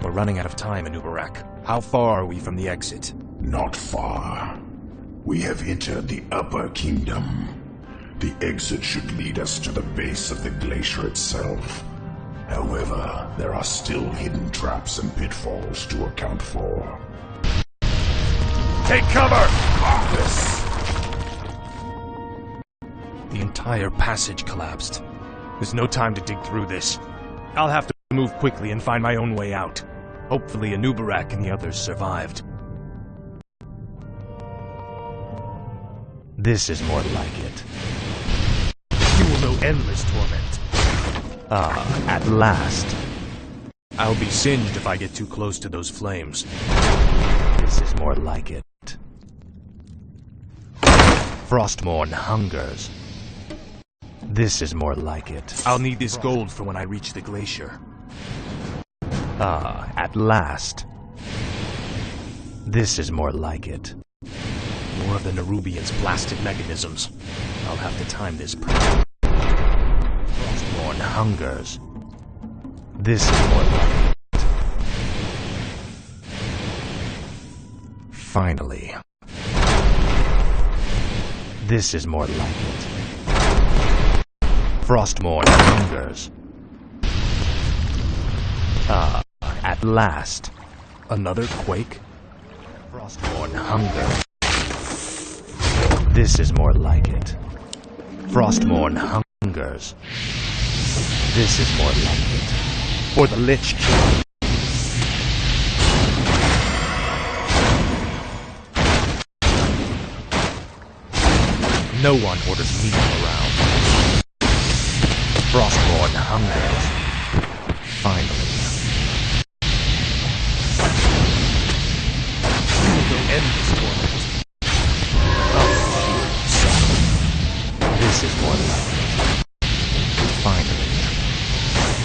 We're running out of time, Anubarak. How far are we from the exit? Not far. We have entered the Upper Kingdom. The exit should lead us to the base of the glacier itself. However, there are still hidden traps and pitfalls to account for. Take cover! Office! The entire passage collapsed. There's no time to dig through this. I'll have to move quickly and find my own way out. Hopefully Anubarak and the others survived. This is more like it. You will know endless torment. At last. I'll be singed if I get too close to those flames. This is more like it. Frostmourne hungers. This is more like it. I'll need this gold for when I reach the glacier. At last. This is more like it. More of the Nerubians' blasted mechanisms. I'll have to time this perfectly. Frostmourne hungers. This is more like it. Finally. This is more like it. Frostmourne hungers. At last. Another quake? Frostmourne hungers. This is more like it. Frostmourne hungers. This is more like it. For the Lich King. No one orders me around. Frostmourne hungers. Finally. You will go end this torment. This is more like it. Finally.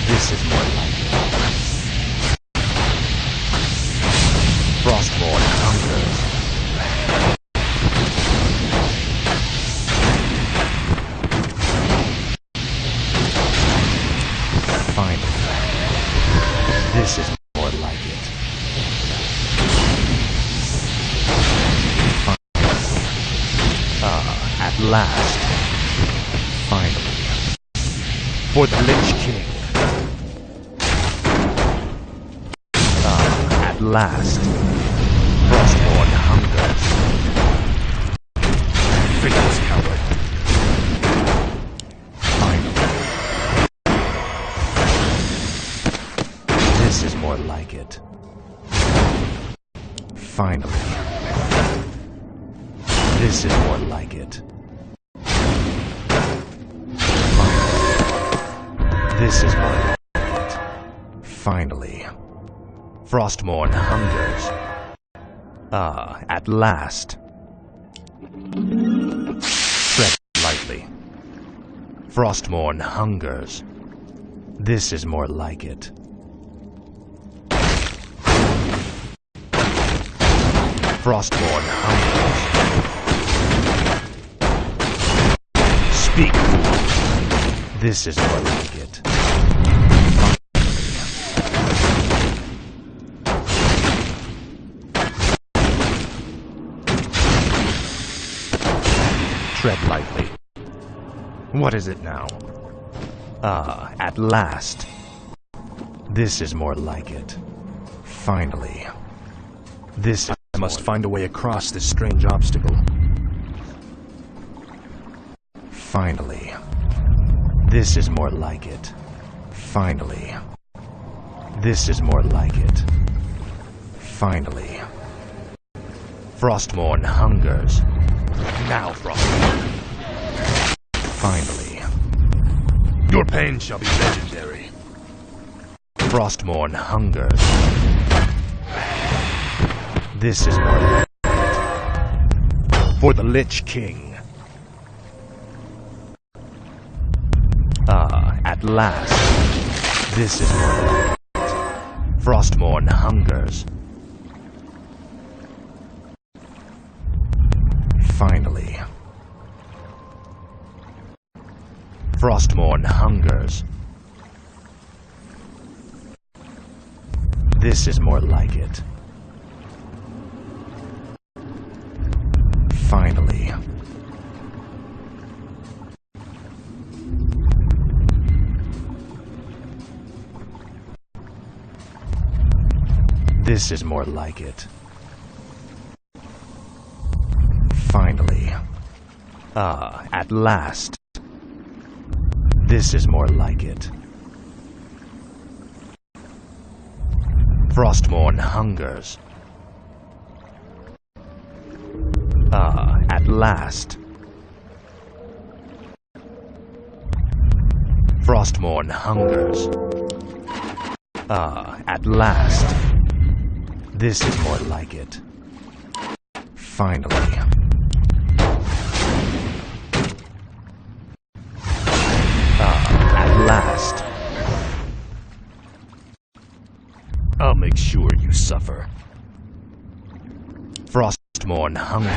This is more like it. Frostmourne hungers. Finally. This is more like it. At last. Finally. For the Lich King. At last. Frostmourne hungers. Faithless coward. Finally. This is more like it. Finally. This is more like it. This is more like it. Finally. Frostmourne hungers. At last. Tread lightly. Frostmourne hungers. This is more like it. Frostmourne hungers. Speak. This is more like it. Tread lightly. What is it now? At last. This is more like it. Finally. This I must find a way across this strange obstacle. Finally. This is more like it. Finally. This is more like it. Finally. Frostmourne hungers. Now, Frostmourne. Finally. Your pain shall be legendary. Frostmourne hungers. This is more like it. For the Lich King. At last. This is more like it. Frostmourne hungers. Finally. Frostmourne hungers. This is more like it. Finally. This is more like it. Finally. Ah, at last. This is more like it. Frostmourne hungers. Ah, at last. Frostmourne hungers. Ah, at last. This is more like it. Finally. Ah, at last. I'll make sure you suffer. Frostmourne hungers.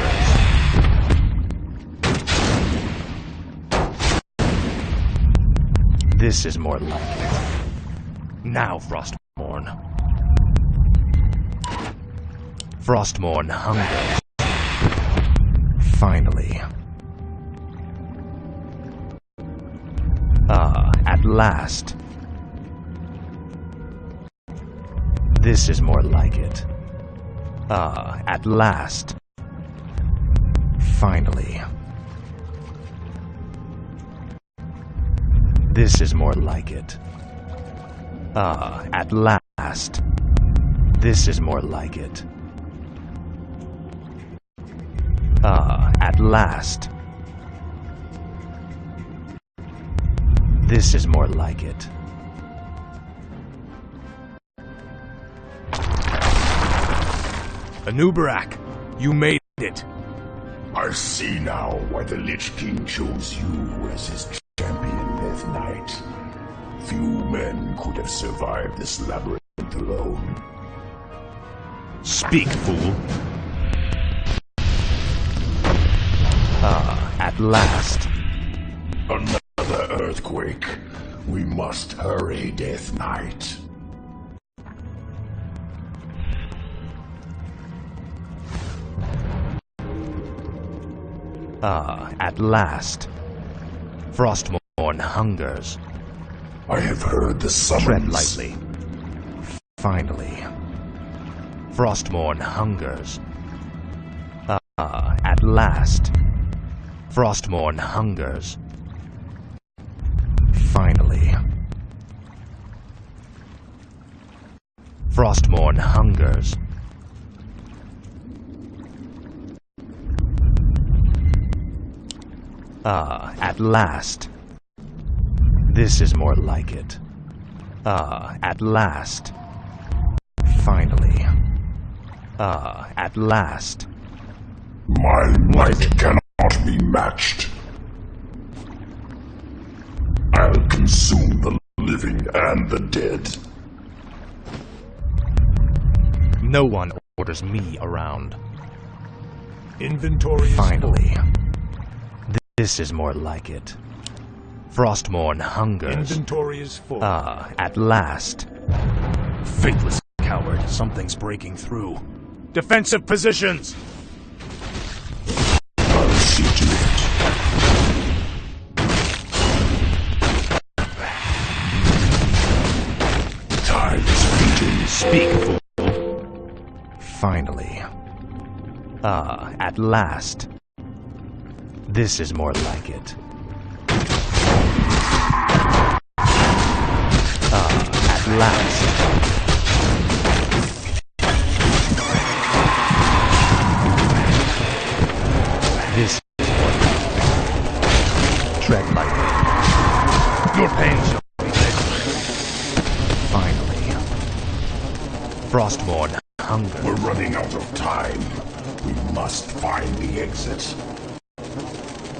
This is more like it. Now, Frostmourne. Frostmourne hungers. Finally. Ah, at last. This is more like it. Ah, at last. Finally. This is more like it. Ah, at last. This is more like it. Ah, at last. This is more like it. Anubarak, you made it. I see now why the Lich King chose you as his champion, Death Knight. Few men could have survived this labyrinth alone. Speak, fool. Ah, at last. Another earthquake. We must hurry, Death Knight. Ah, at last. Frostmourne hungers. I have heard the summons. Tread lightly. Finally. Frostmourne hungers. Ah, at last. Frostmourne hungers. Finally. Frostmourne hungers. Ah, at last. This is more like it. Ah, at last. Finally. Ah, at last. My might cannot be matched. I'll consume the living and the dead. No one orders me around. Inventory is Finally. This is more like it. Frostmourne hungers. Inventory is full. Ah, at last. Faithless coward, something's breaking through. Defensive positions! I'll see to it. Time is fleeting. Speak, fool. Finally. Ah, at last. This is more like it. Ah, at last. This is more like it. Tread lightly. Your pain shall be taken. Finally. Frostmourne hungers. We're running out of time. We must find the exit.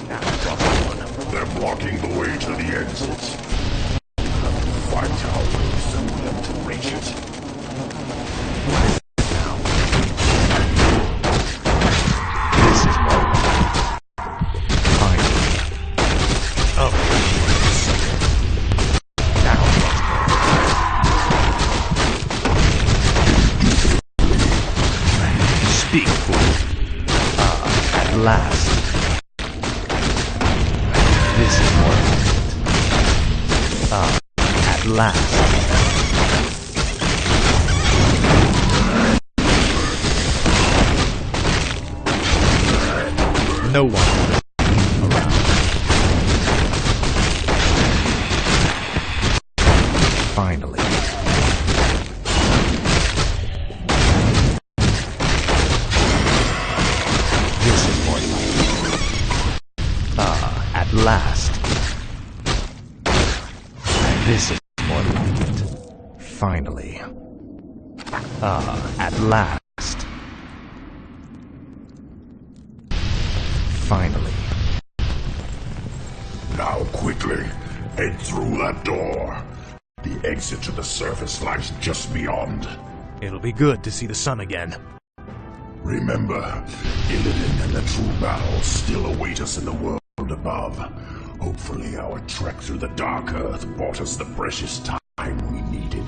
Now, Frostmourne. They're blocking the way to the exit. Fight our way through them to reach it. Now. This is more like it. Finally. Oh. Now, Frostmourne. big fool. At last. This is more like it. At last. No one around. Finally. This is more like it. At last. This is more like it. Finally. At last. Finally. Now quickly, head through that door. The exit to the surface lies just beyond. It'll be good to see the sun again. Remember, Illidan and the true battle still await us in the world above. Hopefully our trek through the Dark Earth bought us the precious time we needed.